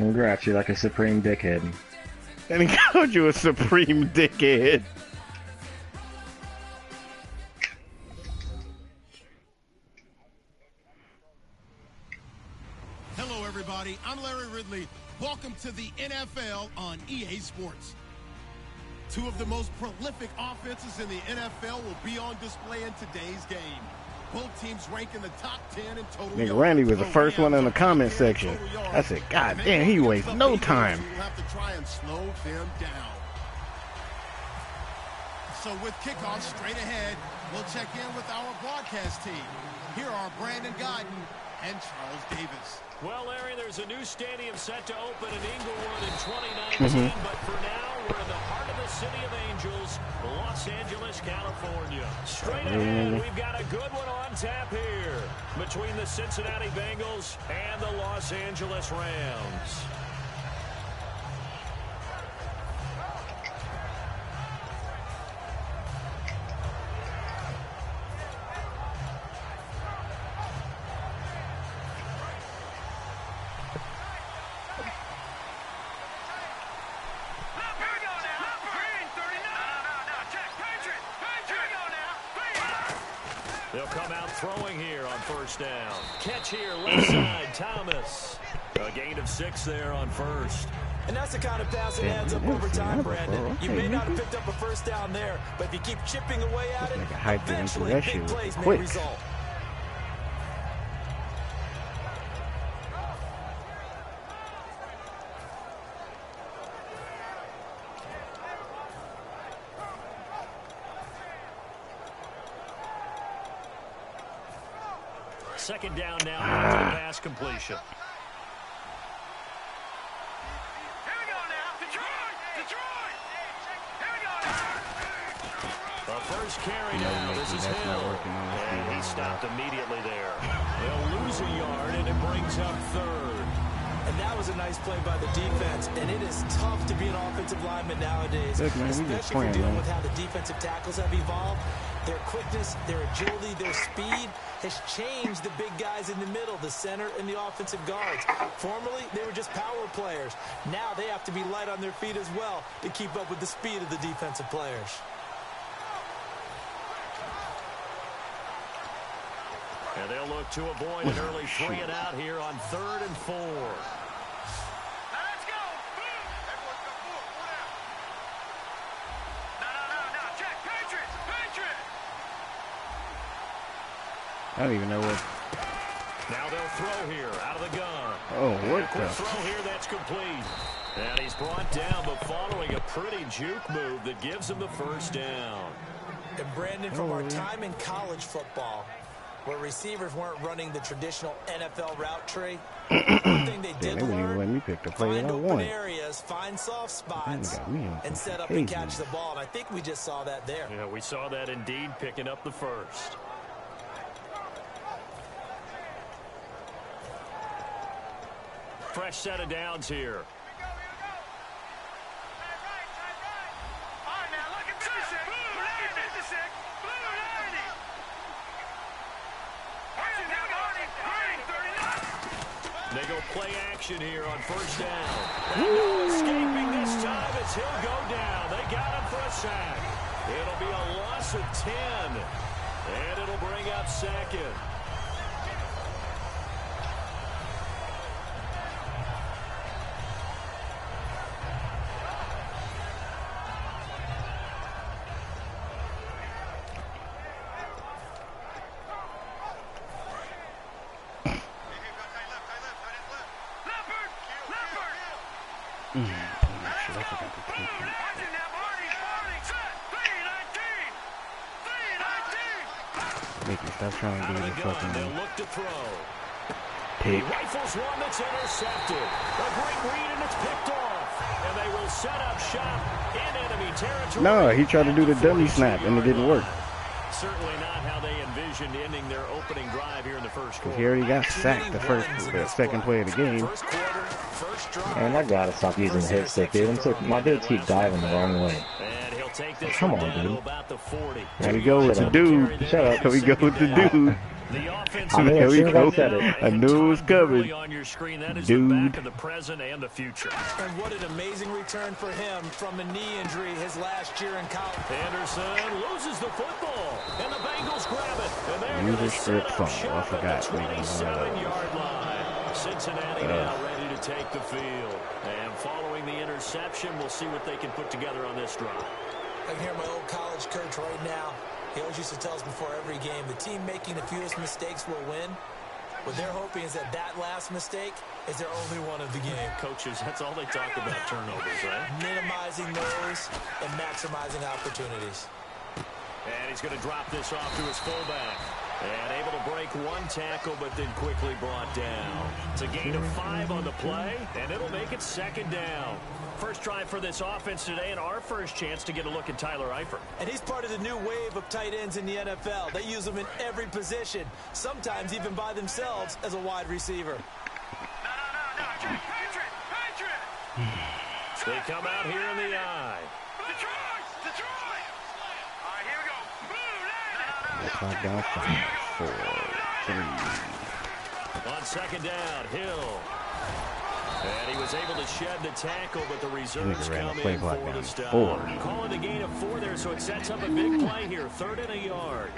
Congrats, you're like a supreme dickhead. And he called you a supreme dickhead. Hello, everybody. I'm Larry Ridley. Welcome to the NFL on EA Sports. Two of the most prolific offenses in the NFL will be on display in today's game. Both teams rank in the top 10 in total yards. Nigga, Randy was the first one in the comment section. I said, God damn, he wastes no time. We'll have to try and slow them down. So with kickoff straight ahead, we'll check in with our broadcast team. Here are Brandon Guyton and Charles Davis. Well, Larry, there's a new stadium set to open in Inglewood in 2019, but for now, we're in the heart of the City of Angels, Los Angeles, California. Straight ahead, we've got a good one on tap here between the Cincinnati Bengals and the Los Angeles Rams. They'll come out throwing here on first down. Catch here, left side, Thomas. A gain of 6 there on first. And that's the kind of pass that adds up over time, Brandon. You may not have picked up a first down there, but if you keep chipping away at it, eventually big plays may result. Second down now after the pass completion. Here we go now. Detroit! Detroit! Here we go now. The first carry now. This is Hill. And he stopped immediately there. They'll lose a yard, and it brings up third. And that was a nice play by the defense. And it is tough to be an offensive lineman nowadays, especially if you're dealing with how the defensive tackles have evolved. Their quickness, their agility, their speed has changed the big guys in the middle, the center, and the offensive guards. Formerly, they were just power players. Now they have to be light on their feet as well to keep up with the speed of the defensive players. And they'll look to avoid an early 3 and out here on 3rd and 4. I don't even know what. Now they'll throw here out of the gun. Oh, what the? Throw here that's complete. And he's brought down, but following a pretty juke move that gives him the first down. And Brandon, from our time in college football, where receivers weren't running the traditional NFL route tree, one thing they did learn, find open areas, find soft spots, and set up and catch the ball. And I think we just saw that there. Yeah, we saw that indeed, picking up the first. Fresh set of downs here. They go play action here on first down. No escaping this time as he'll go down. They got him for a sack. It'll be a loss of 10. And it'll bring up second. Stop trying to do the fucking they'll look to throw. Pick. He rifles one that's intercepted. A great read and it's picked off. And they will set up shop in enemy territory. No, he tried to do the dummy snap and it didn't work. Certainly not how they envisioned ending their opening drive here in the first quarter. He already got sacked the second play of the game. Man, I gotta stop using the hit stick, dude. My dudes keep diving the wrong way. Take this Come on, dude. about the 40. There we go with the dude. Shut up. Here we go with the dude. The offense I mean, There we go. said it. I knew it was coming. on your screen. That is Dude. the back of the present and the future. And what an amazing return for him from a knee injury his last year in college. Anderson loses the football, and the Bengals grab it. And they're User going to set script up fumble. I shop forgot at the we was on that. 27-yard line. Cincinnati now ready to take the field. And following the interception, we'll see what they can put together on this drive. I can hear my old college coach right now. He always used to tell us before every game, the team making the fewest mistakes will win. What they're hoping is that last mistake is their only one of the game. Coaches, that's all they talk about, turnovers, right? Minimizing those and maximizing opportunities. And he's going to drop this off to his fullback. And able to break one tackle, but then quickly brought down. It's a gain of 5 on the play, and it'll make it second down. First drive for this offense today, and our first chance to get a look at Tyler Eifert. And he's part of the new wave of tight ends in the NFL. They use them in every position, sometimes even by themselves as a wide receiver. No, Patriot! They come out here in the eye. Detroit! All right, here we go. Move, Clock down 5, 4, 3. On second down, Hill. And he was able to shed the tackle, but the reserves come in for the stop. Calling a gain of 4 there, so it sets up a big play here. 3rd and a yard.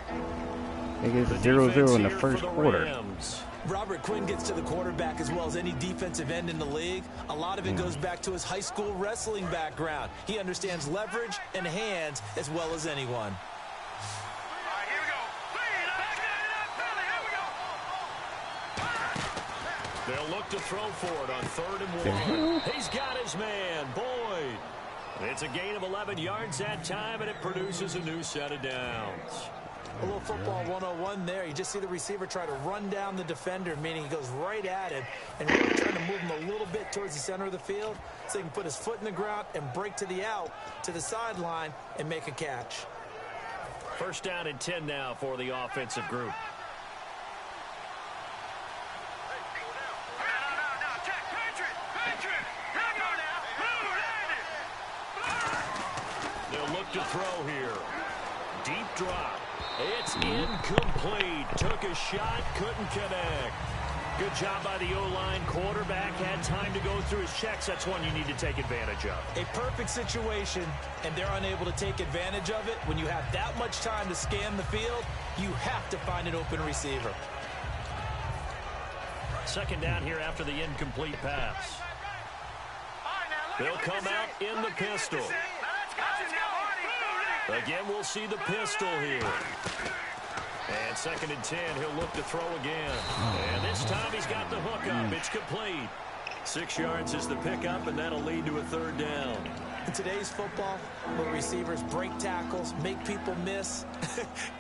They get 0-0 in the first quarter. Robert Quinn gets to the quarterback as well as any defensive end in the league. A lot of it goes back to his high school wrestling background. He understands leverage and hands as well as anyone. They'll look to throw for it on 3rd and 1. He's got his man, Boyd. It's a gain of 11 yards that time, and it produces a new set of downs. A little football 101 there. You just see the receiver try to run down the defender, meaning he goes right at him and really trying to move him a little bit towards the center of the field so he can put his foot in the ground and break to the out, to the sideline, and make a catch. First down and 10 now for the offensive group. They'll look to throw here. Deep drop. It's incomplete. Took a shot, couldn't connect. Good job by the O-line. Quarterback had time to go through his checks. That's one you need to take advantage of. A perfect situation, and they're unable to take advantage of it. When you have that much time to scan the field, you have to find an open receiver. Second down here after the incomplete pass. They'll come out in the pistol. Again, we'll see the pistol here. And 2nd and 10, he'll look to throw again. And this time he's got the hook up. It's complete. 6 yards is the pickup, and that'll lead to a 3rd down. In today's football, where receivers break tackles, make people miss,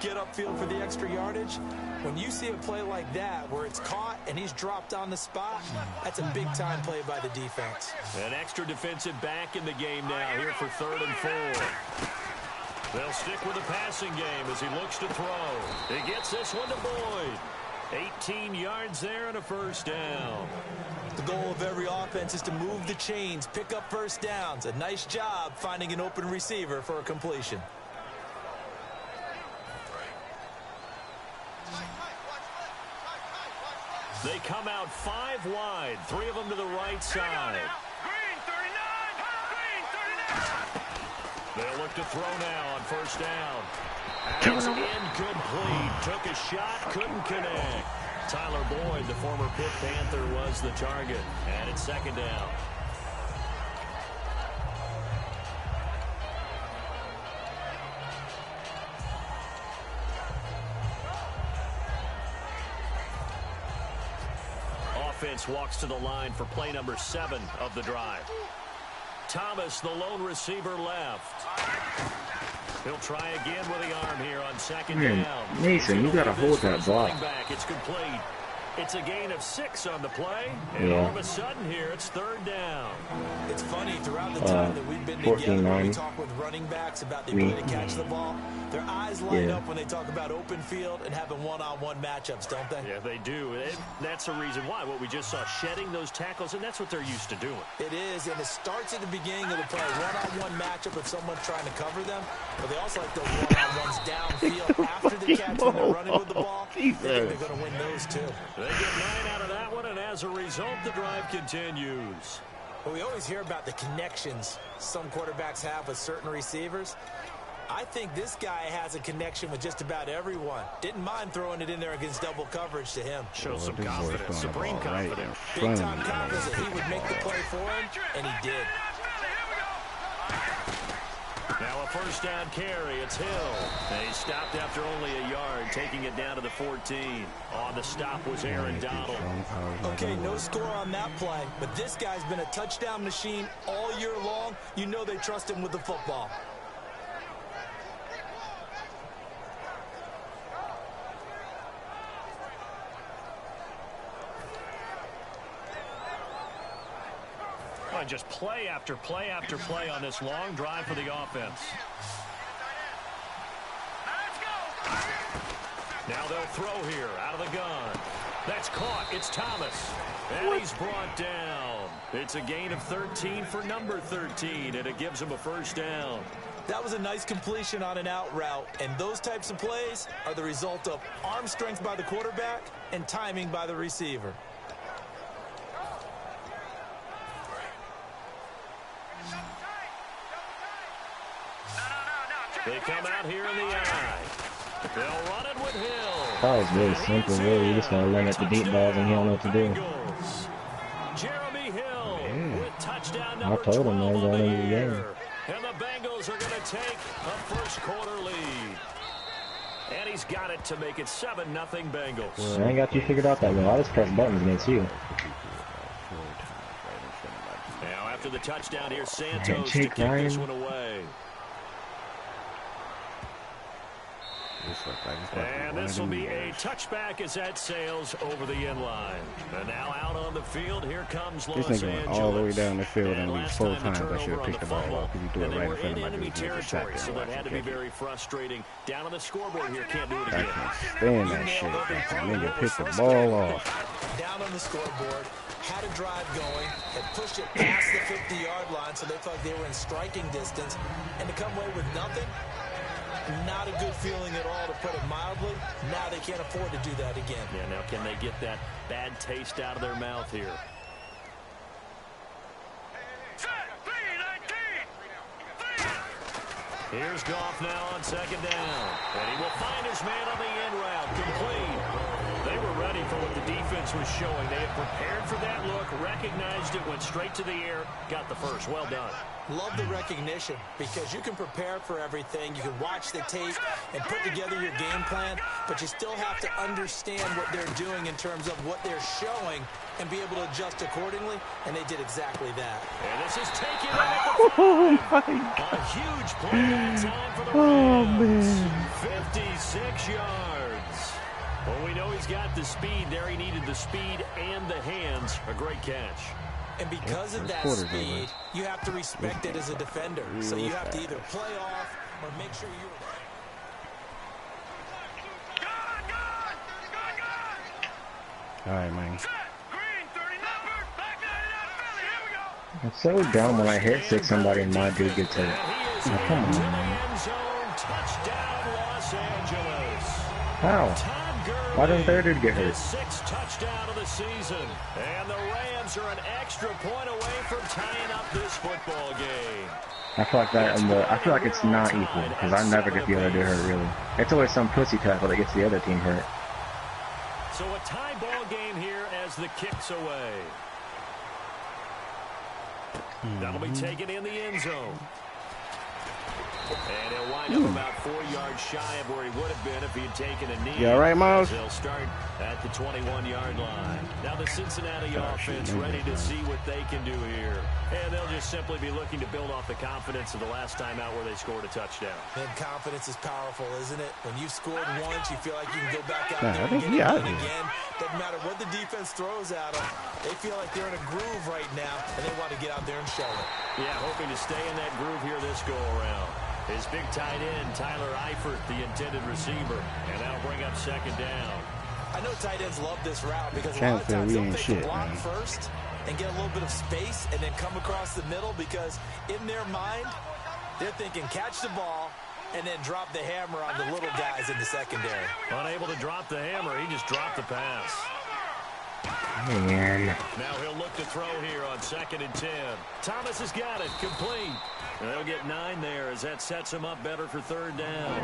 get upfield for the extra yardage, when you see a play like that where it's caught and he's dropped on the spot, that's a big-time play by the defense. An extra defensive back in the game now here for 3rd and 4. They'll stick with the passing game as he looks to throw. He gets this one to Boyd. 18 yards there and a first down. The goal of every offense is to move the chains, pick up first downs. A nice job finding an open receiver for a completion. They come out 5 wide, 3 of them to the right side. Green 39! They'll look to throw now on first down. And it's incomplete. Took a shot, couldn't connect. Tyler Boyd, the former Pitt Panther, was the target. And it's 2nd down. Offense walks to the line for play number 7 of the drive. Thomas, the lone receiver, left. He'll try again with the arm here on 2nd down. Mason, you gotta hold that ball. Back. It's complete. It's a gain of 6 on the play, and all of a sudden here it's 3rd down. It's funny, throughout the time that we've been together, when we talk with running backs about the ability to catch the ball, their eyes light up when they talk about open field and having one-on-one matchups, don't they? Yeah, they do. That's the reason why. What we just saw, shedding those tackles, and that's what they're used to doing. It is, and it starts at the beginning of the play. One-on-one matchup if someone's trying to cover them, but they also like those one-on-ones downfield after the catch when they're running with the ball. They think they're going to win those, too. They get 9 out of that one, and as a result, the drive continues. Well, we always hear about the connections some quarterbacks have with certain receivers. I think this guy has a connection with just about everyone. Didn't mind throwing it in there against double coverage to him. Shows some confidence, supreme confidence. Big-time confidence that he would make the play for him, and he did. Now a 1st down carry. It's Hill. He stopped after only a yard, taking it down to the 14. On the stop was Aaron Donald. Okay, no score on that play, but this guy's been a touchdown machine all year long. You know they trust him with the football. And just play after play after play on this long drive for the offense. Now they'll throw here out of the gun. That's caught. It's Thomas. And he's brought down. It's a gain of 13 for number 13, and it gives him a 1st down. That was a nice completion on an out route, and those types of plays are the result of arm strength by the quarterback and timing by the receiver. They come out here in the eye. They'll run it with Hill. That was really simple, really. You just want to limit the deep balls and he don't know what to do. Jeremy Hill with touchdown I number told 12 him they're on going the into the game. year. And the Bengals are going to take a 1st quarter lead. And he's got it to make it 7-0 Bengals. I ain't got you figured out that well. I just press buttons against you. Now after the touchdown here, Santos to kick this one away. And this will be a touchback as that sails over the end line. And now out on the field, here comes Los Angeles. This nigga went all the way down the field and leaves 4 times. I should have picked the ball up because he threw it right in front of my dude. Territory, so that had to be very frustrating. Down on the scoreboard here, can't do it again. I can't stand that shit. Nigga picked the ball off. Down on the scoreboard, had a drive going, and pushed it past the 50-yard line, so they thought they were in striking distance. And to come away with nothing, not a good feeling at all, to put it mildly. Now they can't afford to do that again. Yeah, now can they get that bad taste out of their mouth here? Here's Goff now on 2nd down. And he will find his man on the end route. Complete. They were ready for what the defense was showing. They had prepared for that look, recognized it, went straight to the air, got the 1st. Well done. Love the recognition, because you can prepare for everything. You can watch the tape and put together your game plan, but you still have to understand what they're doing in terms of what they're showing and be able to adjust accordingly, and they did exactly that. And this is taken out. A huge play that time for the Rams. 56 yards. Well, we know he's got the speed there. He needed the speed and the hands. A great catch. And because of that speed, you have to respect it as a defender. So you have to either play off or make sure you're... All right, man. It's so dumb when I hit 6 somebody and my dude gets hit. Oh, come on, man. How? Why didn't their dude get hurt? 6th touchdown of the season. And the Rams are an extra point away from tying up this football game. I feel like that, I feel like it's not equal, because I never get the other dude hurt, really. It's always some pussy tackle that gets the other team hurt. So a tie ball game here as the kick's away. That'll be taken in the end zone. And he'll wind up about 4 yards shy of where he would have been if he had taken a knee. You all right, Miles? They'll start at the 21-yard line. Now the Cincinnati offense ready to see what they can do here. And they'll just simply be looking to build off the confidence of the last time out where they scored a touchdown. And confidence is powerful, isn't it? When you've scored once, you feel like you can go back out there I and think get he it out done here. again. Doesn't matter what the defense throws at them. They feel like they're in a groove right now, and they want to get out there and show it. Yeah, hoping to stay in that groove here this go-around. His big tight end, Tyler Eifert, the intended receiver. And that'll bring up second down. I know tight ends love this route because a lot of times they'll take the block first and get a little bit of space and then come across the middle because in their mind, they're thinking catch the ball and then drop the hammer on the little guys in the secondary. Unable to drop the hammer, he just dropped the pass. Man. Now he'll look to throw here on 2nd and 10. Thomas has got it, complete. And they'll get 9 there as that sets him up better for 3rd down.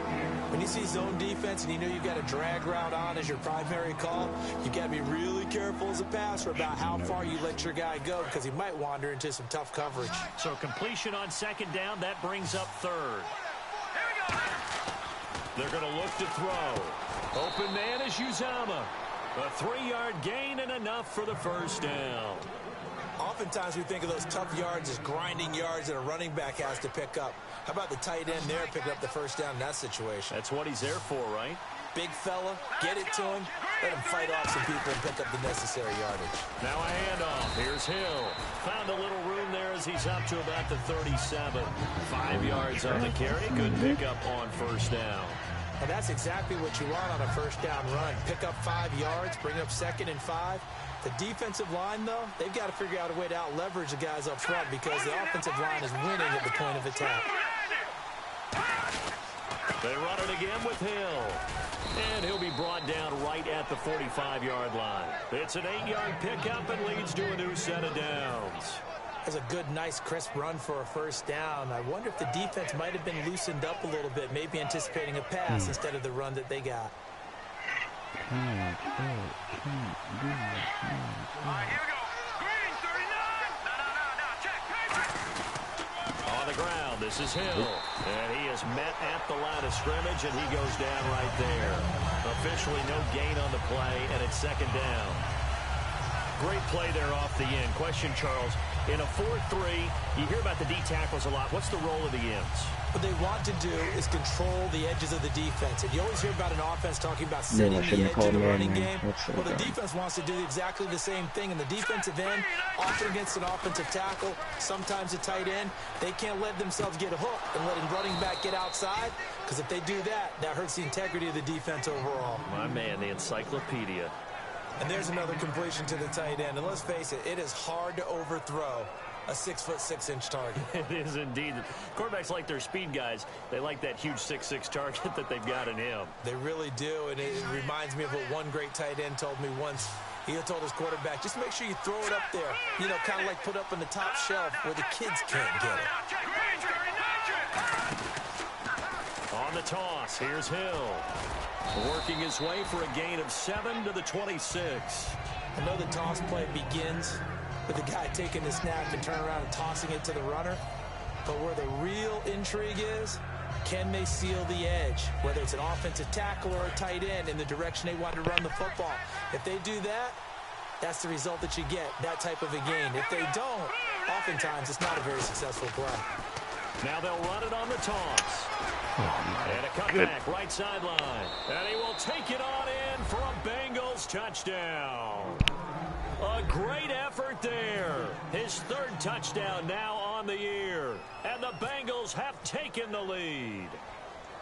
When you see zone defense and you know you've got a drag route on as your primary call, you got to be really careful as a passer about how far you let your guy go because he might wander into some tough coverage. So completion on 2nd down, that brings up 3rd. They're going to look to throw. Open man is Uzama. A 3-yard gain and enough for the 1st down. Oftentimes we think of those tough yards as grinding yards that a running back has to pick up. How about the tight end there picking up the 1st down in that situation? That's what he's there for, right? Big fella, get it to him, let him fight off some people and pick up the necessary yardage. Now a handoff. Here's Hill. Found a little room there as he's up to about the 37. 5 yards on the carry. Good pickup on 1st down. And that's exactly what you want on a 1st down run. Pick up 5 yards, bring up 2nd and 5. The defensive line, though, they've got to figure out a way to out-leverage the guys up front because the offensive line is winning at the point of attack. They run it again with Hill. And he'll be brought down right at the 45-yard line. It's an 8-yard pickup and leads to a new set of downs. That's a good, nice, crisp run for a 1st down. I wonder if the defense might have been loosened up a little bit, maybe anticipating a pass instead of the run that they got. All right, here we go. Green, 39. No, check. On the ground, this is Hill. And he is met at the line of scrimmage, and he goes down right there. Officially no gain on the play, and it's 2nd down. Great play there off the end. Question, Charles, in a 4-3, you hear about the D tackles a lot. What's the role of the ends? What they want to do is control the edges of the defense. And you always hear about an offense talking about setting the edge of the running game. Well, the defense wants to do exactly the same thing. And the defensive end, often against an offensive tackle, sometimes a tight end, they can't let themselves get hooked and let a running back get outside. Because if they do that, that hurts the integrity of the defense overall. My man, the encyclopedia. And there's another completion to the tight end. And let's face it, it is hard to overthrow a 6'6" target. It is indeed. Quarterbacks like their speed guys. They like that huge 6'6" target that they've got in him. They really do, and it reminds me of what one great tight end told me once. He told his quarterback, just make sure you throw it up there. You know, kind of like put up on the top shelf where the kids can't get it. On the toss, here's Hill. Working his way for a gain of 7 to the 26. I know the toss play begins with the guy taking the snap and turn around and tossing it to the runner. But where the real intrigue is, can they seal the edge? Whether it's an offensive tackle or a tight end in the direction they want to run the football. If they do that, that's the result that you get, that type of a gain. If they don't, oftentimes it's not a very successful play. Now they'll run it on the toss. And a cutback, right sideline. And he will take it on in for a Bengals touchdown. A great effort there. His 3rd touchdown now on the year. And the Bengals have taken the lead.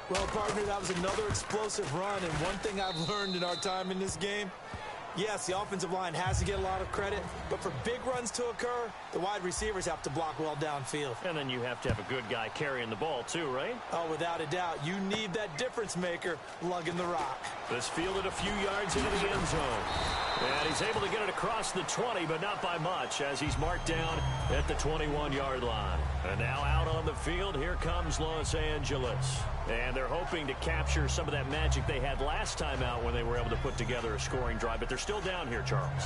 Well, partner, that was another explosive run. And one thing I've learned in our time in this game, yes, the offensive line has to get a lot of credit, but for big runs to occur, the wide receivers have to block well downfield. And then you have to have a good guy carrying the ball too, right? Oh, without a doubt. You need that difference maker lugging the rock. This fielded a few yards into the end zone. And he's able to get it across the 20, but not by much, as he's marked down at the 21-yard line. And now out on the field, here comes Los Angeles. And they're hoping to capture some of that magic they had last time out when they were able to put together a scoring drive. But they're still down here, Charles.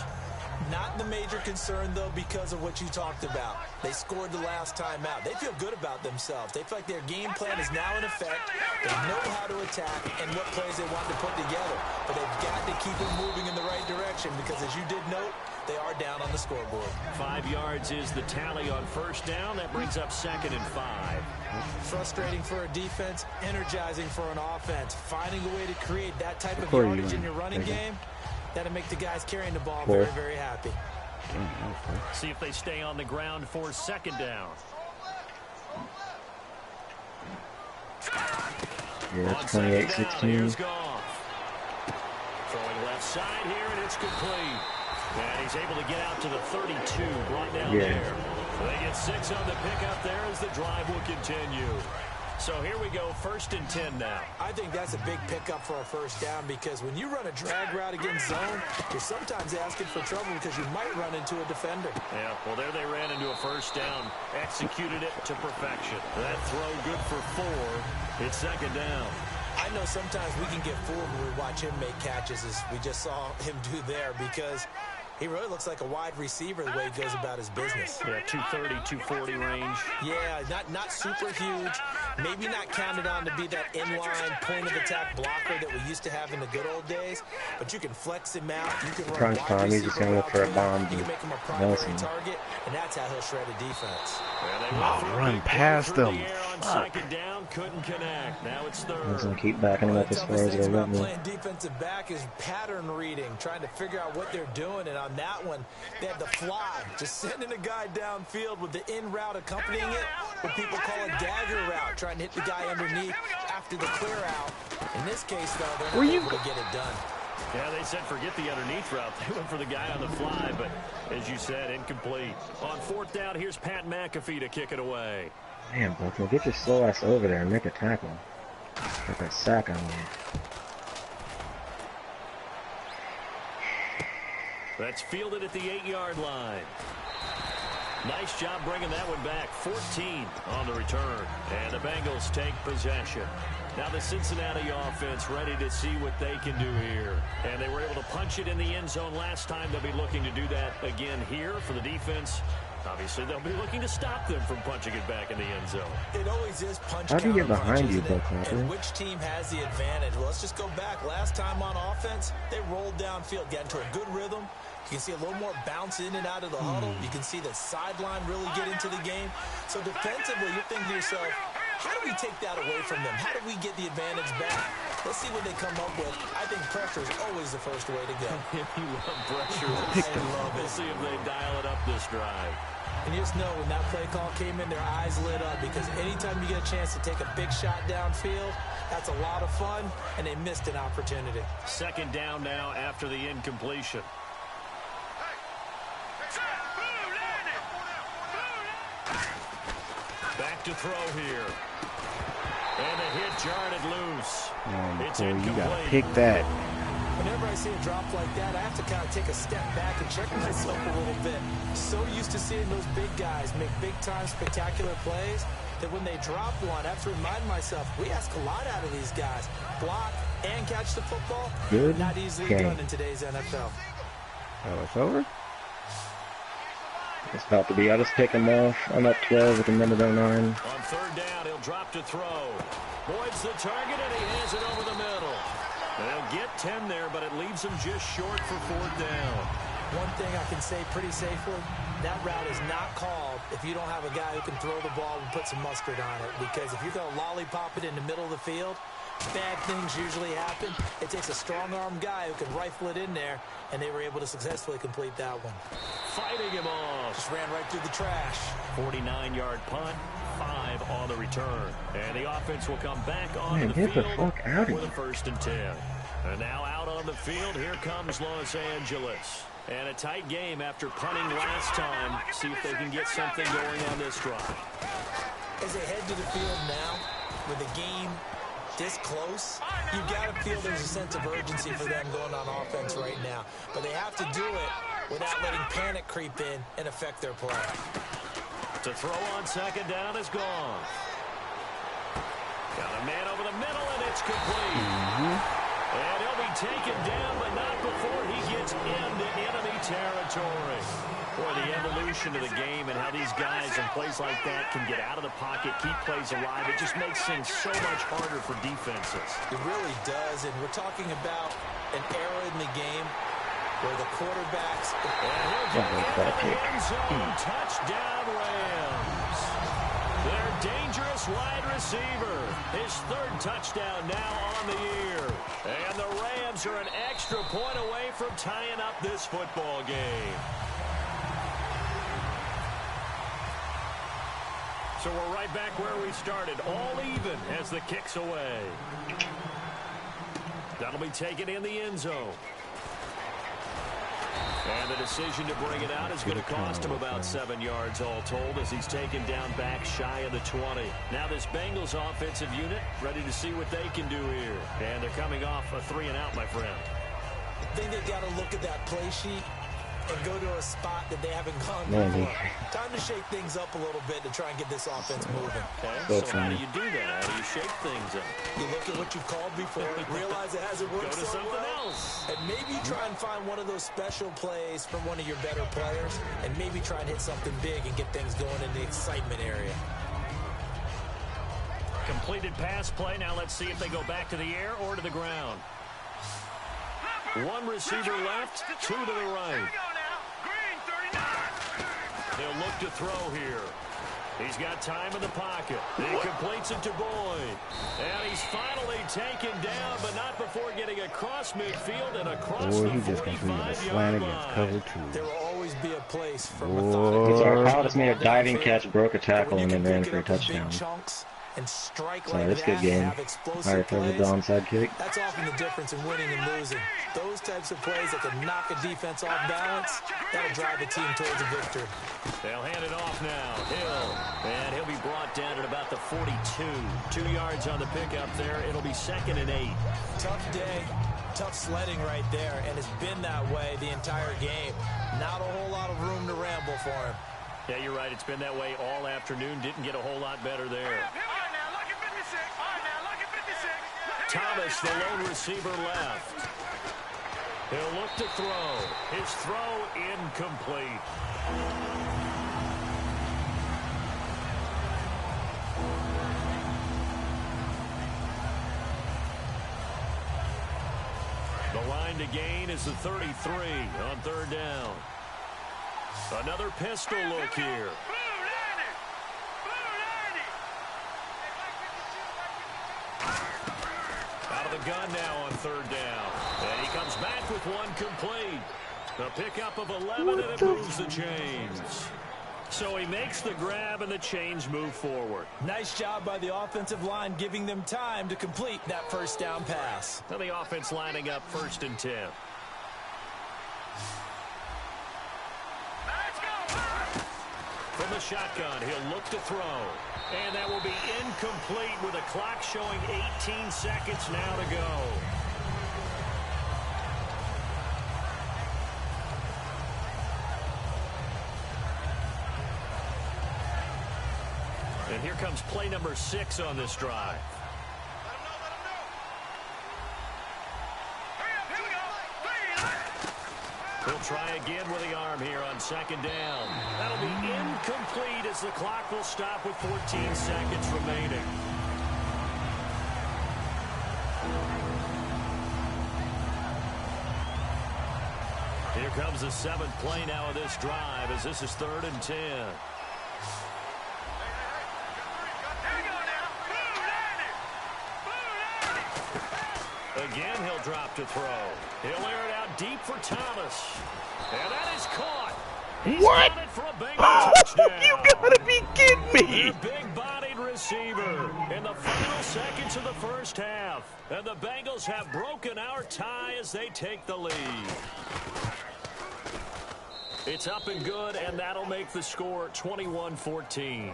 Not the major concern, though, because of what you talked about. They scored the last time out. They feel good about themselves. They feel like their game plan is now in effect. They know how to attack and what plays they want to put together. But they've got to keep it moving in the right direction because, as you did note, they are down on the scoreboard. 5 yards is the tally on first down. That brings up 2nd and 5. Frustrating for a defense, energizing for an offense. Finding a way to create that type of yardage in your running game, that'll make the guys carrying the ball very, very happy. See if they stay on the ground for 2nd down. Yeah, it's 28-16. Throwing left side here, and it's complete. And he's able to get out to the 32, brought down there. They get 6 on the pickup there as the drive will continue. So here we go, 1st and 10 now. I think that's a big pickup for a first down because when you run a drag route against zone, you're sometimes asking for trouble because you might run into a defender. Yeah, well, there they ran into a first down, executed it to perfection. That throw good for 4. It's 2nd down. I know sometimes we can get fooled when we watch him make catches as we just saw him do there because he really looks like a wide receiver the way he goes about his business. Yeah, 230, 240 range. Yeah, not super huge. Maybe not counted on to be that inline point-of-attack blocker that we used to have in the good old days. But you can flex him out. You can run Crunch time, he's just going to look for a bomb. You can make him a primary target, and that's how he'll shred a defense. Run past them. Second down, couldn't connect. Now it's 3rd. He's going to keep backing him up as far as they'll let me. Playing defensive back is pattern reading, trying to figure out what they're doing. And on that one, they had the fly, just sending a guy downfield with the in route accompanying it, what people call a dagger route, trying to hit the guy underneath after the clear out. In this case, though, they're not able to get it done. Yeah, they said forget the underneath route. They went for the guy on the fly, but as you said, incomplete. On 4th down, here's Pat McAfee to kick it away. Man, Buffalo, get your slow ass over there and make a tackle. Get that sack on you. That's fielded at the 8-yard line. Nice job bringing that one back. 14 on the return. And the Bengals take possession. Now the Cincinnati offense ready to see what they can do here. And they were able to punch it in the end zone last time. They'll be looking to do that again here for the defense. Obviously, they'll be looking to stop them from punching it back in the end zone. It always is punch. How do you get behind you, Buck? And which team has the advantage? Well, let's just go back. Last time on offense, they rolled downfield, got into a good rhythm. You can see a little more bounce in and out of the huddle. You can see the sideline really get into the game. So defensively, you're thinking to yourself, how do we take that away from them? How do we get the advantage back? Let's see what they come up with. I think pressure is always the first way to go. You love pressure. I love it. We'll see if they dial it up this drive. And you just know when that play call came in, their eyes lit up because anytime you get a chance to take a big shot downfield, that's a lot of fun, and they missed an opportunity. 2nd down now after the incompletion. Back to throw here. And the hit jarred it loose. It's incomplete. You got to pick that. Whenever I see a drop like that, I have to kind of take a step back and check myself a little bit. So used to seeing those big guys make big-time spectacular plays that when they drop one, I have to remind myself, we ask a lot out of these guys. Block and catch the football, good not easily done in today's NFL. Oh, it's over? It's about to be. I'll just pick him off. I'm up 12 with the number 9. On 3rd down, he'll drop to throw. Boyd's the target, and he hands it over the middle. They'll get 10 there, but it leaves them just short for 4th down. One thing I can say pretty safely, that route is not called if you don't have a guy who can throw the ball and put some mustard on it. Because if you're going to lollipop it in the middle of the field, bad things usually happen. It takes a strong-arm guy who can rifle it in there, and they were able to successfully complete that one. Fighting him off. Just ran right through the trash. 49-yard punt, 5 on the return. And the offense will come back onto the get field the fuck out of with a here. 1st and 10. And now out on the field, here comes Los Angeles. And a tight game after punting last time. See if they can get something going on this drive. As they head to the field now, with the game this close, you got to feel there's a sense of urgency for them going on offense right now. But they have to do it without letting panic creep in and affect their play. To throw on 2nd down is gone. Got a man over the middle, and it's complete. And he'll be taken down, but not before he gets into enemy territory. Boy, the evolution of the game and how these guys in plays like that can get out of the pocket, keep plays alive, it just makes things so much harder for defenses. It really does, and we're talking about an era in the game where the quarterbacks... And he'll get into the end zone. Touchdown, Rams. Their dangerous wide receiver. His third touchdown now on the year. And the Rams are an extra point away from tying up this football game. So we're right back where we started, all even as the kick's away. That'll be taken in the end zone. And the decision to bring it out is going to cost him about 7 yards all told as he's taken down back shy of the 20. Now this Bengals offensive unit ready to see what they can do here. And they're coming off a 3-and-out, my friend. I think they got to look at that play sheet and go to a spot that they haven't gone before. Time to shake things up a little bit to try and get this offense moving. Okay, so how do you do that? How do you shake things up? You look at what you've called before, realize it hasn't worked so something well, else, and maybe try and find one of those special plays from one of your better players, and maybe try and hit something big and get things going in the excitement area. Completed pass play. Now let's see if they go back to the air or to the ground. One receiver left, two to the right. They'll look to throw here. He's got time in the pocket. He completes it to Boyd. And he's finally taken down, but not before getting across midfield and across the 45-yard line. There will always be a place for methodical. Kyle just made a diving catch, broke a tackle, and then ran for a touchdown. And strike so like that's that, good game. have explosive plays. The onside kick. That's often the difference in winning and losing. Those types of plays that can knock a defense off balance, that'll drive a team towards a victory. They'll hand it off now. Hill. And he'll be brought down at about the 42. 2 yards on the pickup there. It'll be 2nd and 8. Tough day. Tough sledding right there, and it's been that way the entire game. Not a whole lot of room to ramble for him. Yeah, you're right. It's been that way all afternoon. Didn't get a whole lot better there. Thomas, the lone receiver, left. He'll look to throw. His throw incomplete. The line to gain is the 33 on 3rd down. Another pistol look here. Out of the gun now on 3rd down. And he comes back with one complete. A pickup of 11, and it moves the chains. So he makes the grab, and the chains move forward. Nice job by the offensive line, giving them time to complete that 1st down pass. Now the offense lining up 1st and 10. From the shotgun, he'll look to throw. And that will be incomplete with a clock showing 18 seconds now to go. And here comes play number 6 on this drive. He'll try again with the arm here on 2nd down. That'll be incomplete as the clock will stop with 14 seconds remaining. Here comes the 7th play now of this drive as this is 3rd and 10. Again, he'll drop to throw. He'll air it out deep for Thomas. And that is caught. He's what? Got it for a Bengal touchdown. You gotta be kidding me. The big-bodied receiver in the final seconds of the 1st half. And the Bengals have broken our tie as they take the lead. It's up and good, and that'll make the score 21-14.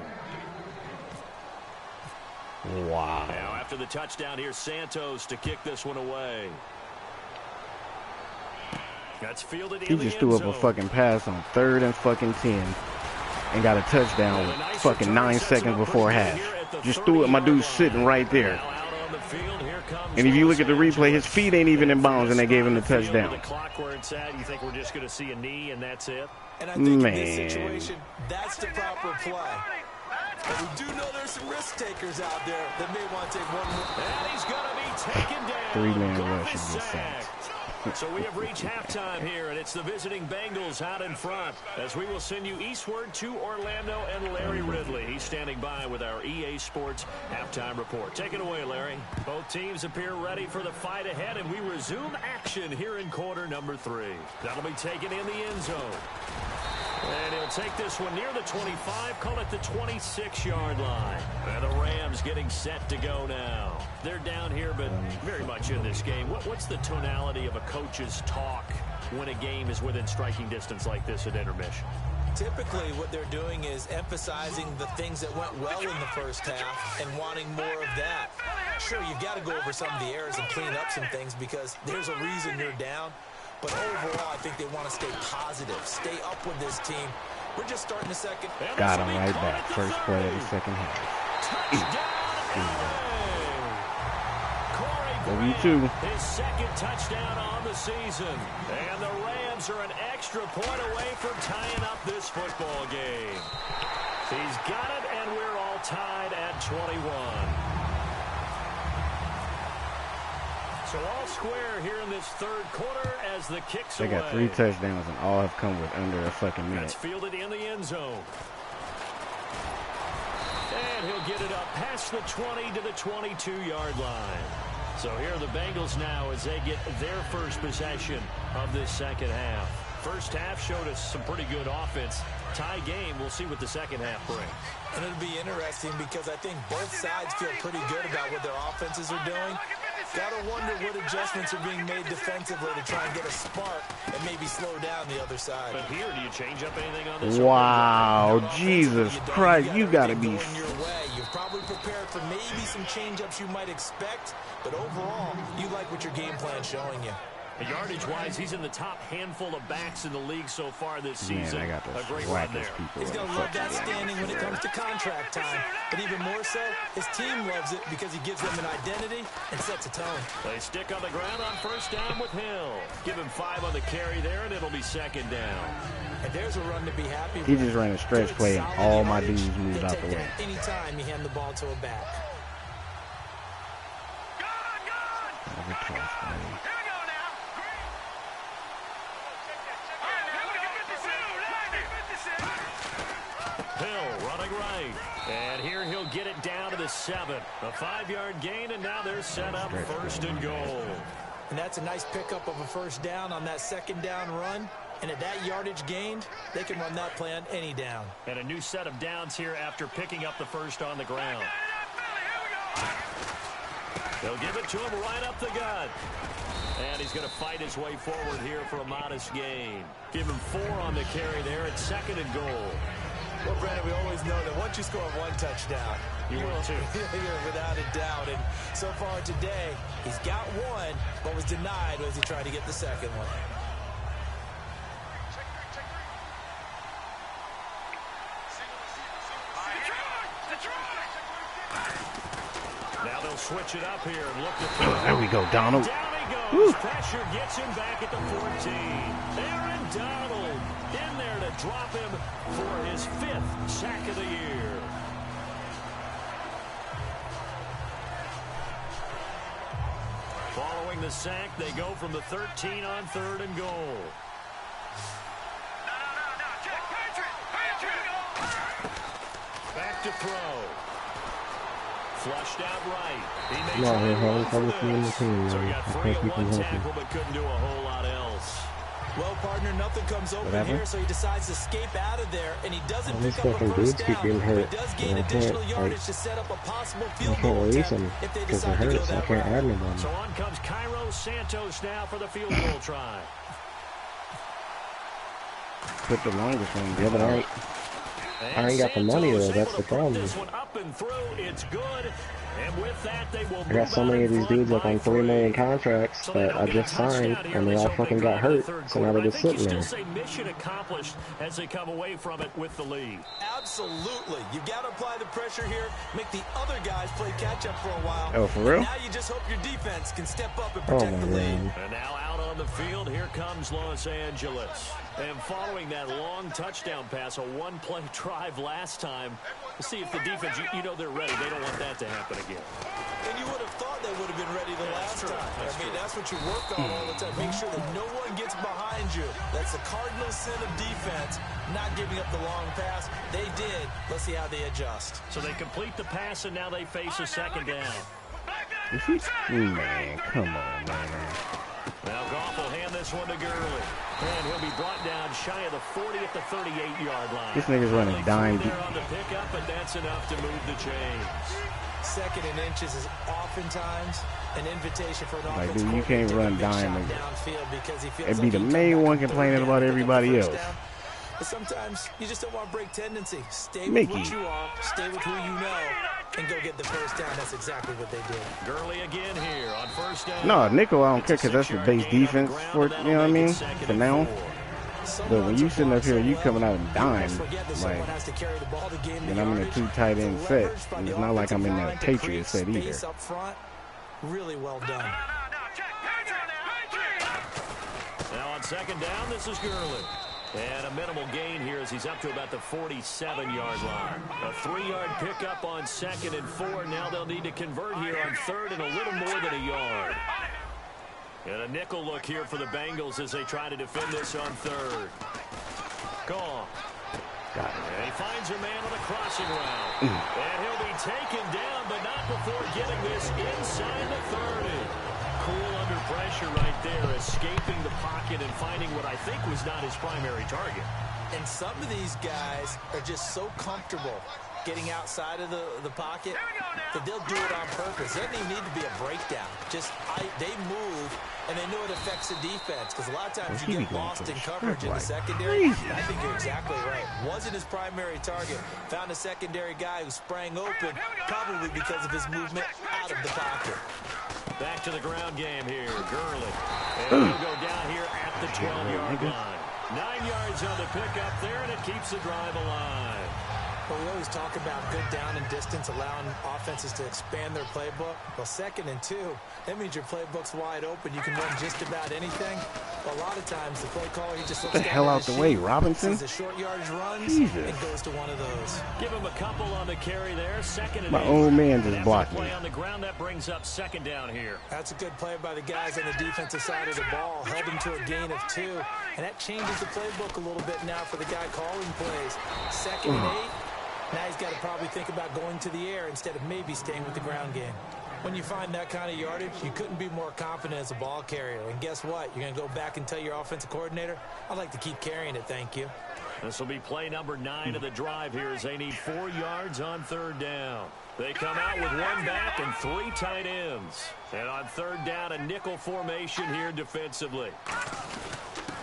Wow. Now, after the touchdown, here's Santos to kick this one away. That's fielded in the end zone. He just threw up a fucking pass on 3rd and fucking 10 and got a touchdown with fucking 9 seconds before half. Just threw it. My dude's sitting right there. Now out on the field, here And if you look at the replay, his feet ain't even in bounds, and they gave him the touchdown. The clock where it's at, you think we're just going to see a knee and that's it? And I think in this situation, that's the proper play. But we do know there's some risk takers out there that may want to take one more. And he's going to be taken down. 3-man rush is just sacked. So we have reached halftime here, and it's the visiting Bengals out in front as we will send you eastward to Orlando and Larry Ridley. He's standing by with our EA Sports halftime report. Take it away, Larry. Both teams appear ready for the fight ahead, and we resume action here in quarter number 3. That'll be taken in the end zone. And he'll take this one near the 25, call it the 26-yard line. And the Rams getting set to go now. They're down here, but very much in this game. What's the tonality of a coach's talk when a game is within striking distance like this at intermission? Typically, what they're doing is emphasizing the things that went well in the first half and wanting more of that. Sure, you've got to go over some of the errors and clean up some things because there's a reason you're down. But overall, I think they want to stay positive, stay up with this team. We're just starting the second. Got him right back. First play of the second half. W2. His second touchdown on the season. And the Rams are an extra point away from tying up this football game. He's got it, and we're all tied at 21. So all square here in this third quarter as the kicks away. They got 3 touchdowns, and all have come with under a fucking minute. That's fielded in the end zone. And he'll get it up past the 20 to the 22-yard line. So here are the Bengals now as they get their first possession of this second half. First half showed us some pretty good offense. Tie game, we'll see what the second half brings. And it'll be interesting because I think both sides feel pretty good about what their offenses are doing. Gotta wonder what adjustments are being made defensively to try and get a spark and maybe slow down the other side. But here, do you change up anything on this? Wow, Jesus Christ, you gotta be. Your way. You've probably prepared for maybe some change-ups you might expect, but overall, you like what your game plan's showing you. Yardage-wise, he's in the top handful of backs in the league so far this season. Man, I got a great run there. He's going to love that standing when it comes to contract time. But even more so, his team loves it because he gives them an identity and sets a tone. They stick on the ground on first down with Hill. Give him 5 on the carry there, and it'll be second down. And there's a run to be happy with. He just ran a stretch play, and all my dudes moved out the way. Anytime you hand the ball to a back. Hill running right. And here he'll get it down to the 7. A 5-yard gain, and now they're set up first and goal. And that's a nice pickup of a first down on that second down run. And at that yardage gained, they can run that play on any down. And a new set of downs here after picking up the first on the ground. They'll give it to him right up the gut. And he's going to fight his way forward here for a modest gain. Give him 4 on the carry there at second and goal. Well, Brandon, we always know that once you score 1 touchdown, you will too. Without a doubt. And so far today, he's got 1, but was denied as he tried to get the second one. Now they'll switch it up here and look to throw. There we go, Donald. Down he goes. Pressure gets him back at the 14. Aaron Donald in there to drop him for his 5th sack of the year. Following the sack, they go from the 13 on 3rd and goal. Back to throw. Flushed out right. He makes so he got 3 at 1 tackle, but couldn't do a whole lot else. Well, partner, nothing comes open here, so he decides to escape out of there, and he doesn't pick up a first down, but he does gain additional yardage to set up a possible field goal attempt if they decide to go that route. So on comes Cairo Santos now for the field goal try. Put the longest one the other night. I ain't got the money though, that's the problem. This one up and through, it's good. And with that, they will I got so many of these dudes like on $3 million contracts that I just signed, and they all fucking got hurt, so now they're just sitting there. I think you still say mission accomplished as they come away from it with the lead. Absolutely. You've got to apply the pressure here, make the other guys play catch-up for a while. Oh, for real? Now you just hope your defense can step up and protect the lead. And now out on the field, here comes Los Angeles. And following that long touchdown pass, a one-play drive last time, to see if the defense, you know they're ready. They don't want that to happen again. And you would have thought they would have been ready the last time. That's what you work on all the time. Make sure that no one gets behind you. That's the cardinal sin of defense, not giving up the long pass. They did. Let's see how they adjust. So they complete the pass, and now they face a second down. Man, come on, man. Now Goff will hand this one to Gurley. And he'll be brought down shy of the 40 at the 38-yard line. This nigga's running dime. There on the pickup, and that's enough to move the chains. Second and inches is oftentimes an invitation for an Like, offense. dude, you can't run dime. It'd be like the main one complaining about everybody else. But sometimes you just don't want to break tendency. Stay Mickey. with what you are, stay with who you know, and go get the first down. That's exactly what they did. Gurley again here on first down. No, nickel, I don't care because that's the base defense for, you know what I mean? For now. But when you sitting up here, you coming out and dime, like, and I'm in a 2 tight end set, and it's not like I'm in that Patriots set either. Really well done. Now on second down, this is Gurley. And a minimal gain here as he's up to about the 47-yard line. A 3-yard pickup on 2nd and 4. Now they'll need to convert here on 3rd and a little more than a yard. And a nickel look here for the Bengals as they try to defend this on 3rd. Gone. Got it. And he finds a man on the crossing route. And he'll be taken down, but not before getting this inside the 30. Cool under pressure right there, escaping the pocket and finding what I think was not his primary target. And some of these guys are just so comfortable getting outside of the pocket that they'll do it on purpose. It doesn't even need to be a breakdown. Just they move, and they know it affects the defense because a lot of times you get lost in coverage in the secondary. I think you're exactly right. Wasn't his primary target. Found a secondary guy who sprang open, probably because of his movement out of the pocket. Back to the ground game here. Gurley. And he'll go down here at the 12-yard line. 9 yards on the pickup there, and it keeps the drive alive. Well, we always talk about good down and distance, allowing offenses to expand their playbook. Well, 2nd and 2, that means your playbook's wide open. You can run just about anything. But a lot of times, the play caller, he just looks the hell out the way, Robinson. The short yardage runs, Jesus. and goes to one of those. Give him a couple on the carry there. 2nd and 8. My old man just blocked me. Play on the ground that brings up 2nd down here. That's a good play by the guys on the defensive side of the ball. Held him to a gain of 2, and that changes the playbook a little bit now for the guy calling plays. 2nd and 8. Now he's got to probably think about going to the air instead of maybe staying with the ground game. When you find that kind of yardage, you couldn't be more confident as a ball carrier. And guess what? You're going to go back and tell your offensive coordinator, I'd like to keep carrying it, thank you. This will be play number 9 of the drive here as they need 4 yards on 3rd down. They come out with 1 back and 3 tight ends. And on 3rd down, a nickel formation here defensively.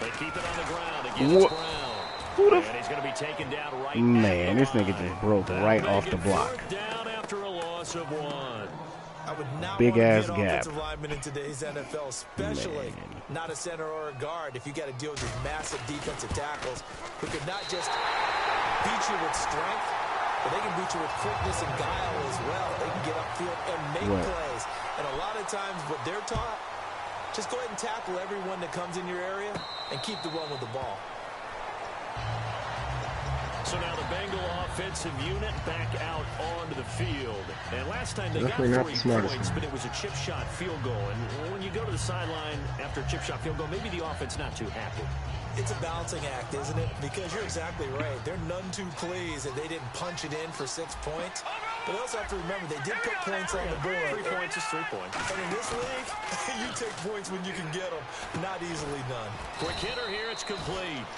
They keep it on the ground against Brown. And he's going to be taken down right. Man, this nigga just broke right off the block. Down after a loss of 1. I would not Big want ass to be an gap. offensive lineman in today's NFL, especially not a center or a guard. If you got to deal with these massive defensive tackles who could not just beat you with strength, but they can beat you with quickness and guile as well. They can get upfield and make plays. And a lot of times what they're taught, just go ahead and tackle everyone that comes in your area and keep the run with the ball. So now the Bengal offensive unit back out onto the field. And last time they got 3 points, but it was a chip shot field goal. And when you go to the sideline after a chip shot field goal, maybe the offense not too happy. It's a balancing act, isn't it? Because you're exactly right. They're none too pleased that they didn't punch it in for 6 points. But also have to remember, they did put points on the board. 3 points is 3 points. And in this league, you take points when you can get them. Not easily done. Quick hitter here, it's complete.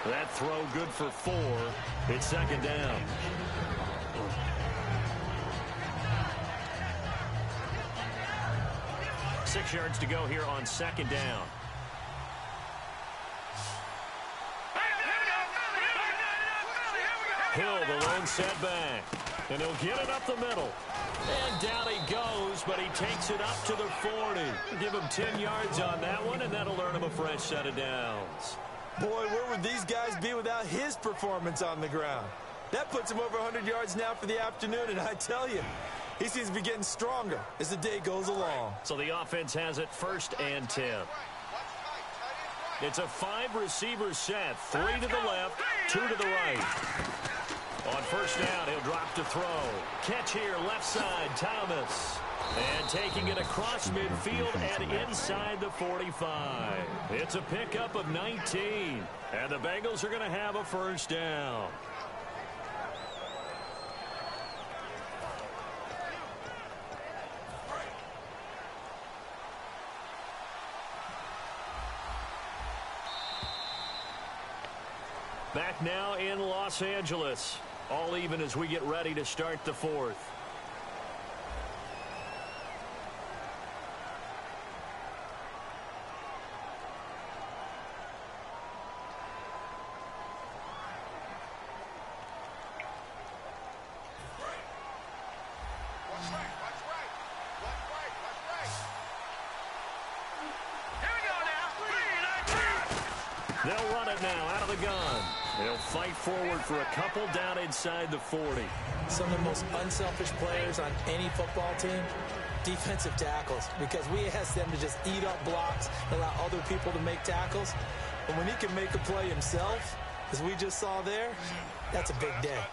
That throw good for 4. It's 2nd down. Six yards to go here on 2nd down. Hill, the lone setback. And he'll get it up the middle. And down he goes, but he takes it up to the 40. Give him 10 yards on that one, and that'll earn him a fresh set of downs. Boy, where would these guys be without his performance on the ground? That puts him over 100 yards now for the afternoon, and I tell you, he seems to be getting stronger as the day goes along. So the offense has it 1st and 10. It's a 5-receiver set, 3 to the left, 2 to the right. On 1st down, he'll drop to throw. Catch here, left side, Thomas. And taking it across midfield and inside the 45. It's a pickup of 19. And the Bengals are going to have a 1st down. Back now in Los Angeles. All even as we get ready to start the 4th. They'll run it now out of the gun. They'll fight forward for a couple down inside the 40. Some of the most unselfish players on any football team, defensive tackles, because we ask them to just eat up blocks, allow other people to make tackles. But when he can make a play himself, as we just saw there, that's a big day.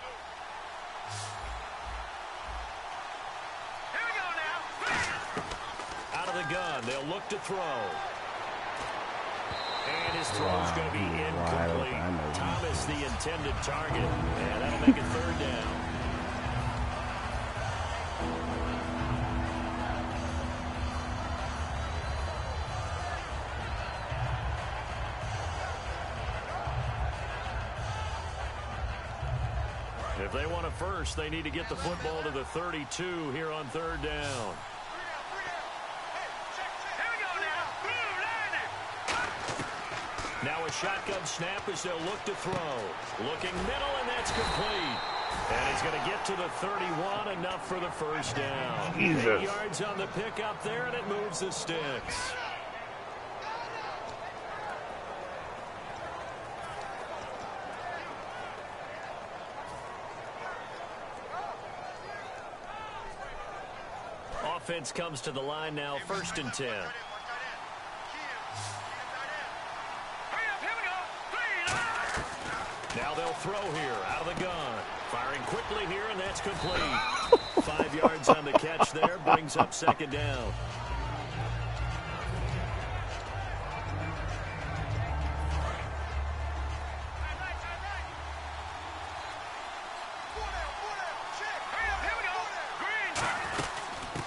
Here we go now. Out of the gun, they'll look to throw. And his throw's going to be incomplete. Thomas, the intended target. And that'll make it 3rd down. If they want a 1st, they need to get the football to the 32 here on 3rd down. Now a shotgun snap as they'll look to throw. Looking middle, and that's complete. And he's going to get to the 31, enough for the 1st down. Jesus. 8 yards on the pickup there, and it moves the sticks. Offense comes to the line now, 1st and 10. Now they'll throw here, out of the gun. Firing quickly here, and that's complete. 5 yards on the catch there, brings up 2nd down.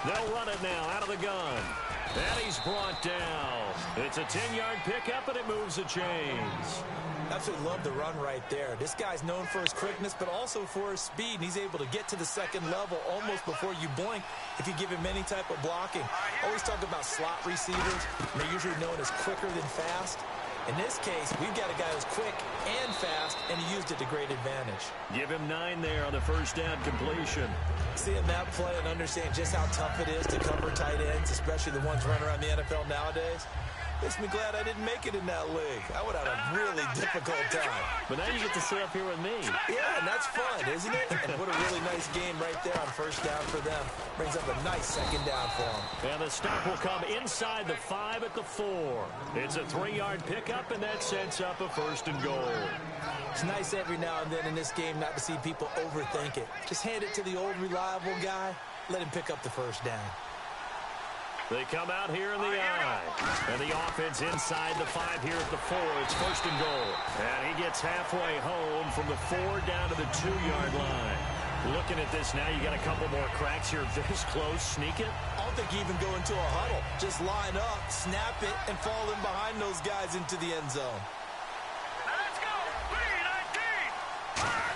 They'll run it now, out of the gun. And he's brought down. It's a 10-yard pickup, and it moves the chains. Absolutely love the run right there. This guy's known for his quickness, but also for his speed. And he's able to get to the 2nd level almost before you blink if you give him any type of blocking. Always talk about slot receivers. They're usually known as quicker than fast. In this case, we've got a guy who's quick and fast, and he used it to great advantage. Give him 9 there on the 1st down completion. Seeing that play and understand just how tough it is to cover tight ends, especially the ones running around the NFL nowadays, makes me glad I didn't make it in that league. I would have had a really difficult time. But now you get to sit up here with me. Yeah, and that's fun, isn't it? And what a really nice game right there on 1st down for them. Brings up a nice 2nd down for them. And the stop will come inside the 5 at the 4. It's a 3-yard pickup, and that sets up a 1st and goal. It's nice every now and then in this game not to see people overthink it. Just hand it to the old reliable guy. Let him pick up the 1st down. They come out here in the eye. And the offense inside the 5 here at the 4. It's 1st and goal. And he gets halfway home from the 4 down to the 2-yard line. Looking at this now, you got a couple more cracks here. This close, sneak it. I don't think you even go into a huddle. Just line up, snap it, and fall in behind those guys into the end zone. Let's go. 3-19.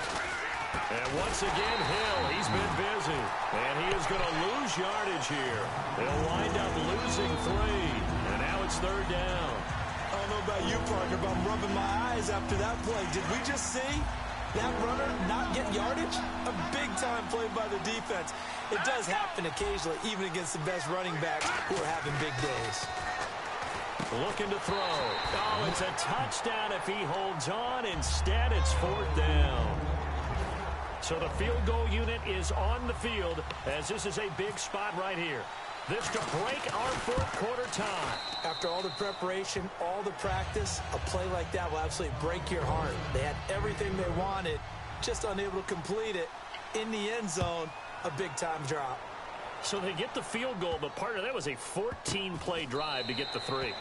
And once again, Hill, he's been busy. And he is going to lose yardage here. They'll wind up losing 3. And now it's 3rd down. I don't know about you, Parker, but I'm rubbing my eyes after that play. Did we just see? that runner not get yardage? A big-time play by the defense. It does happen occasionally, even against the best running backs who are having big days. Looking to throw. Oh, it's a touchdown if he holds on. Instead, it's 4th down. So the field goal unit is on the field as this is a big spot right here. This to break our 4th quarter tie. After all the preparation, all the practice, a play like that will absolutely break your heart. They had everything they wanted, just unable to complete it. In the end zone, a big-time drop. So they get the field goal, but part of that was a 14-play drive to get the 3.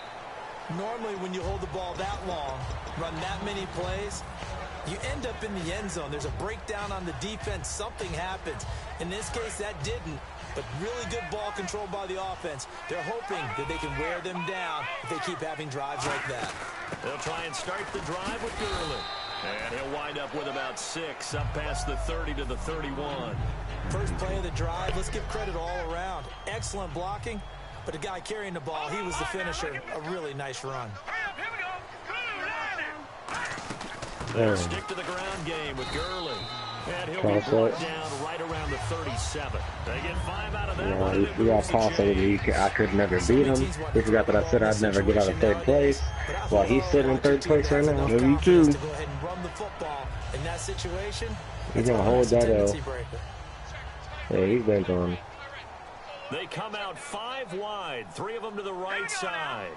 Normally, when you hold the ball that long, run that many plays, you end up in the end zone. There's a breakdown on the defense. Something happens. In this case, that didn't. But really good ball control by the offense. They're hoping that they can wear them down if they keep having drives like that. They'll try and start the drive with Gurley. And he'll wind up with about 6, up past the 30 to the 31. First play of the drive, let's give credit all around. Excellent blocking, but the guy carrying the ball, he was the finisher. A really nice run. They'll stick to the ground game with Gurley. And he'll be brought down right around the 37. They get 5 out of that. Yeah, we got tossed over. I could never beat him. We forgot that I said I'd never get out of 3rd place. Well, he's sitting in 3rd place right now. Me too. Go ahead and run the football. In that situation, He's going to hold that L. Yeah, he's been on. They come out 5 wide. 3 of them to the right side.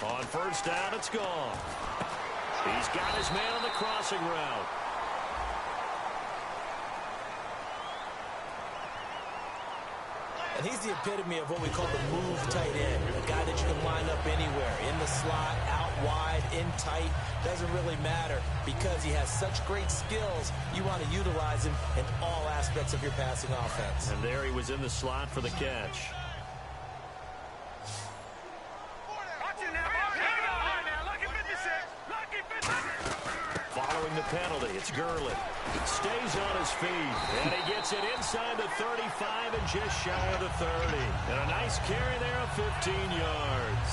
On 1st down, it's gone. He's got his man on the crossing route. And he's the epitome of what we call the move tight end. A guy that you can line up anywhere. In the slot, out wide, in tight. Doesn't really matter because he has such great skills. You want to utilize him in all aspects of your passing offense. And there he was in the slot for the catch. Following the penalty, it's Gurley. Stays on his feet, and he gets it inside the 35 and just shy of the 30. And a nice carry there of 15 yards.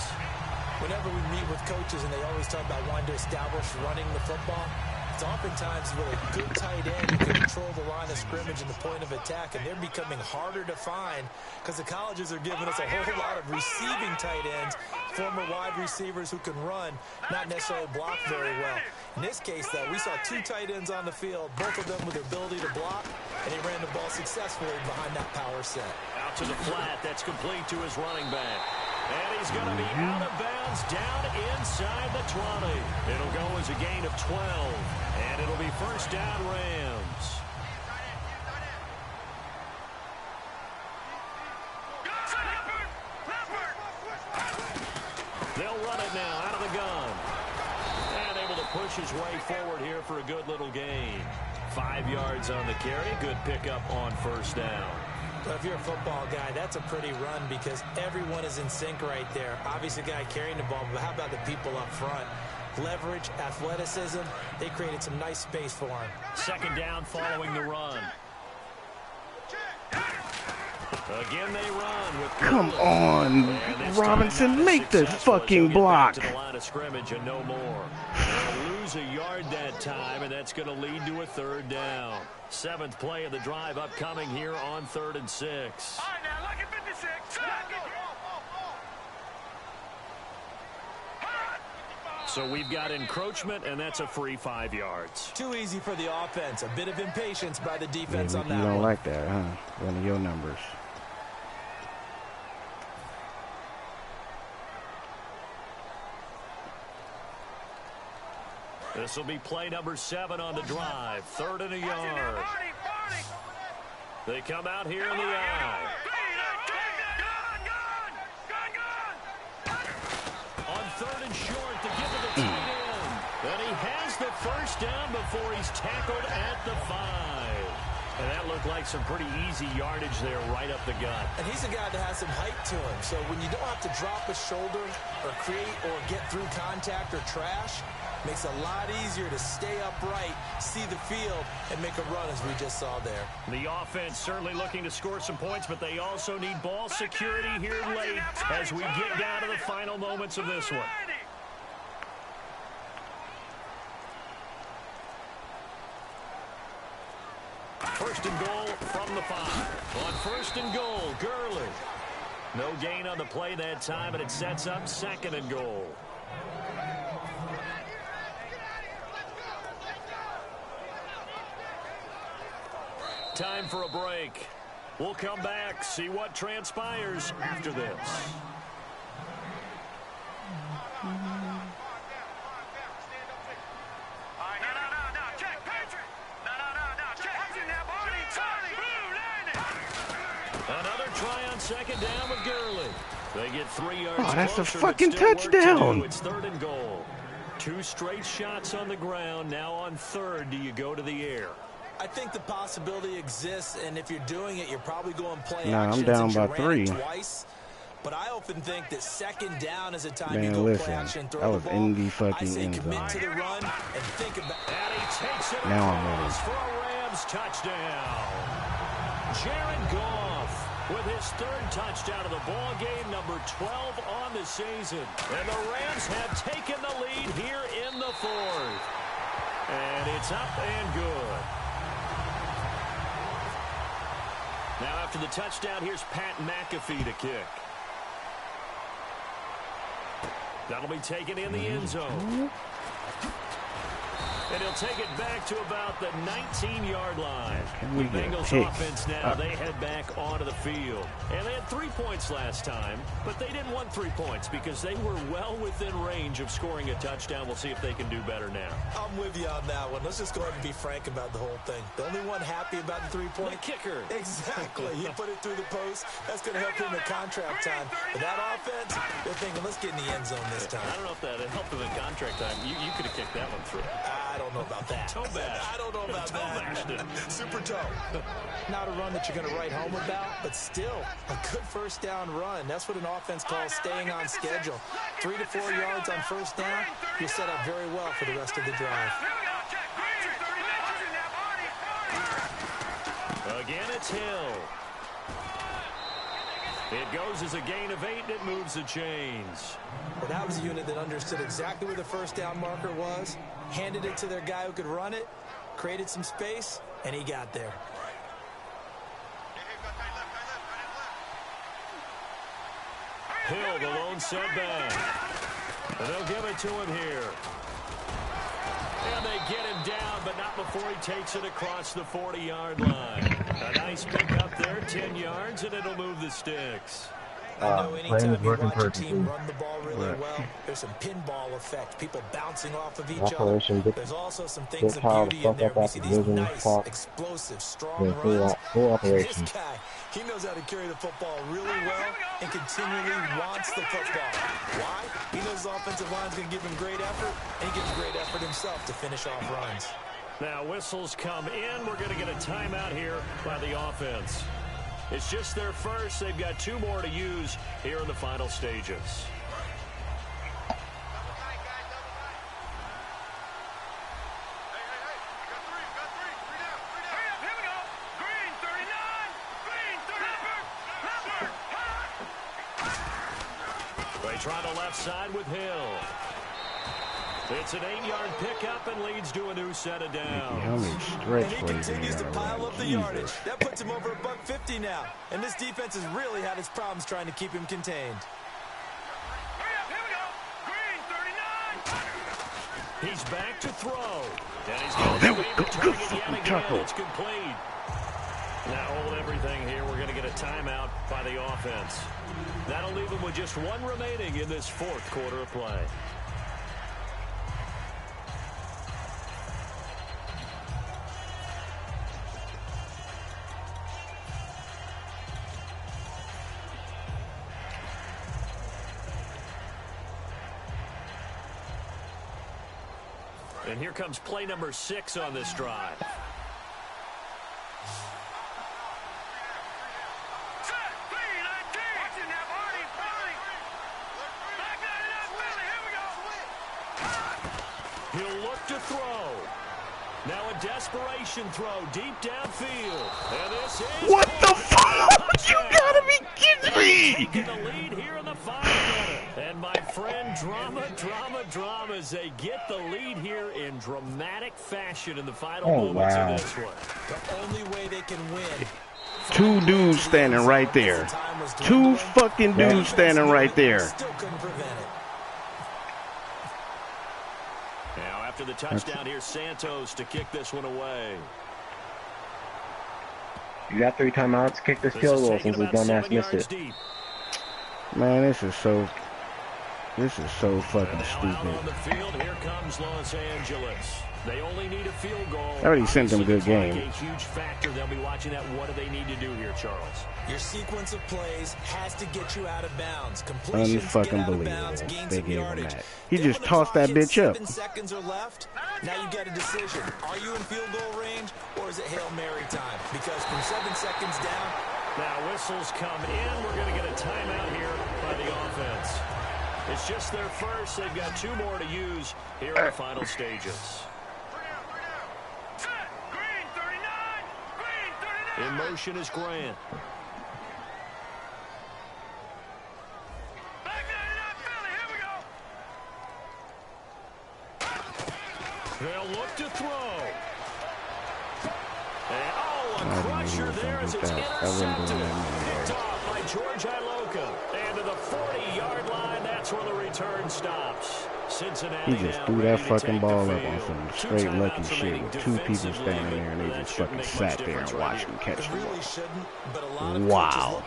Whenever we meet with coaches and they always talk about wanting to establish running the football, it's oftentimes with a good tight end who can control the line of scrimmage and the point of attack, and they're becoming harder to find because the colleges are giving us a whole lot of receiving tight ends, former wide receivers who can run, not necessarily block very well. In this case, though, we saw 2 tight ends on the field, both of them with the ability to block, and he ran the ball successfully behind that power set. Out to the flat, that's complete to his running back. And he's going to be out of bounds down inside the 20. It'll go as a gain of 12. And it'll be 1st down Rams. They'll run it now out of the gun. And able to push his way forward here for a good little gain. 5 yards on the carry. Good pickup on 1st down. But if you're a football guy, that's a pretty run because everyone is in sync right there. Obviously, the guy carrying the ball, but how about the people up front? Leverage, athleticism, they created some nice space for him. 2nd down following the run. Again they run with Come on, Robinson, make the fucking block. To the line of scrimmage and no more. They'll lose a yard that time, and that's going to lead to a 3rd down. 7th play of the drive upcoming here on 3rd and 6. All right, now, look at 56. So we've got encroachment, and that's a free 5 yards. Too easy for the offense. A bit of impatience by the defense on that one. You don't like that, huh? One of your numbers. This will be play number 7 on the drive. 3rd and a yard. They come out here in the eye. On 3rd and short to give to the tight end. And he has the 1st down before he's tackled at the 5. And that looked like some pretty easy yardage there right up the gut. And he's a guy that has some height to him. So when you don't have to drop a shoulder or create or get through contact or trash, makes it a lot easier to stay upright, see the field, and make a run as we just saw there. The offense certainly looking to score some points, but they also need ball security here late as we get down to the final moments of this one. First and goal from the 5. On first and goal, Gurley. No gain on the play that time, and it sets up 2nd and goal. Time for a break. We'll come back, see what transpires after this. Another try on 2nd down with Gurley. They get 3 yards. Oh, that's a closer, fucking but still work to touchdown. do. It's 3rd and goal. 2 straight shots on the ground. Now on 3rd, do you go to the air? I think the possibility exists, and if you're doing it, you're probably going play Nah, action. I'm down since by you ran it 3. Twice. But I often think that 2nd down is a time Man, you go listen, play action and throw that the was ball. in the I fucking say end commit zone. to the run and think about. And he takes it Now I'm ready. across for a Rams touchdown. Jared Goff with his 3rd touchdown of the ball game, number 12 on the season. And the Rams have taken the lead here in the 4th. And it's up and good. Now after the touchdown, here's Pat McAfee to kick. That'll be taken in the end zone. And he'll take it back to about the 19-yard line. We The get a Bengals pick. offense now, they head back onto the field. And they had 3 points last time, but they didn't want 3 points because they were well within range of scoring a touchdown. We'll see if they can do better now. I'm with you on that one. Let's just go ahead and be frank about the whole thing. The only one happy about the 3-point. The kicker. Exactly. He put it through the post. That's going to help him in contract time. But that offense, they're thinking, let's get in the end zone this time. I don't know if that helped him in contract time. You could have kicked that one through. I don't know about that. Toe bash. I don't know about that. Super toe. Not a run that you're going to write home about, but still a good 1st down run. That's what an offense calls staying on schedule. 3 to 4 yards on 1st down, you're set up very well for the rest of the drive. Again, it's Hill. It goes as a gain of 8, and it moves the chains. Well, that was a unit that understood exactly where the 1st down marker was, handed it to their guy who could run it, created some space, and he got there. Hill, the lone setback. And they'll give it to him here. And they get him down, but not before he takes it across the 40-yard line. A nice pick up there, 10 yards, and it'll move the sticks. I know anytime you watch a team run the ball really well, there's some pinball effect, people bouncing off of each other. There's also some things of beauty in there. We see these nice, explosive, strong runs. This guy, he knows how to carry the football really well and continually wants the football. Why? He knows the offensive line's going to give him great effort, and he gives great effort himself to finish off runs. Now whistles come in. We're going to get a timeout here by the offense. It's just their first. They've got 2 more to use here in the final stages. They try the left side with Hill. It's an 8-yard pickup and leads to a new set of downs. How many stretch And he plays continues to pile up the yardage. Jesus. That puts him over $150 now. And this defense has really had its problems trying to keep him contained. He's back to throw. And he's going to leave the target yet again. It's complete. Now hold everything here. We're going to get a timeout by the offense. That'll leave them with just 1 remaining in this 4th quarter of play. And here comes play number 6 on this drive. He'll look to throw. Now a desperation throw deep downfield. And this is What the fuck? You gotta be kidding me! taking the lead here in the final minute. And my friend, drama as they get the lead here in dramatic fashion in the final moments of this one. The only way they can win. Two dudes standing right there. Two fucking dudes standing right there. Still couldn't prevent it. Now after the touchdown, here's Santos to kick this one away. You got 3 timeouts. Kick this field goal since his dumbass missed it. Man, this is so fucking stupid. On the field, here comes Los Angeles. They only need a field goal. I already sent them a good game. A huge factor. They'll be watching that. What do they need to do here, Charles? Your sequence of plays has to get you out of bounds. Unfucking believable. They gave him that. He just tossed that bitch up. 7 seconds are left. Now you get a decision. Are you in field goal range or is it Hail Mary time? Because from 7 seconds down. Now whistles come in. We're going to get a timeout here by the offense. It's just their first. They've got 2 more to use here in the final stages. In motion is Grant. They'll look to throw. And, a crusher there as it's intercepted. Picked off by George Iloka. And to the 40-yard line, that's where the return stops. Cincinnati he just threw that fucking ball up on some straight lucky shit with 2 people standing there and they just fucking sat there and watched him catch the ball. Wow.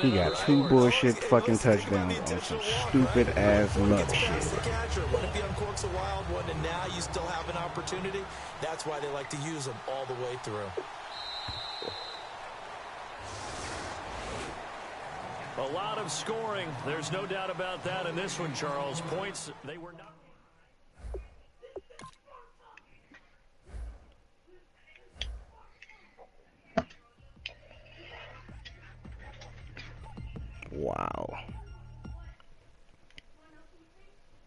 He got 2 bullshit fucking touchdowns on some stupid ass luck shit. What if he uncorks a wild one and now you still have an opportunity? That's why they like to use them all the way through. A lot of scoring. There's no doubt about that in this one, Charles. Points, they were not. Wow.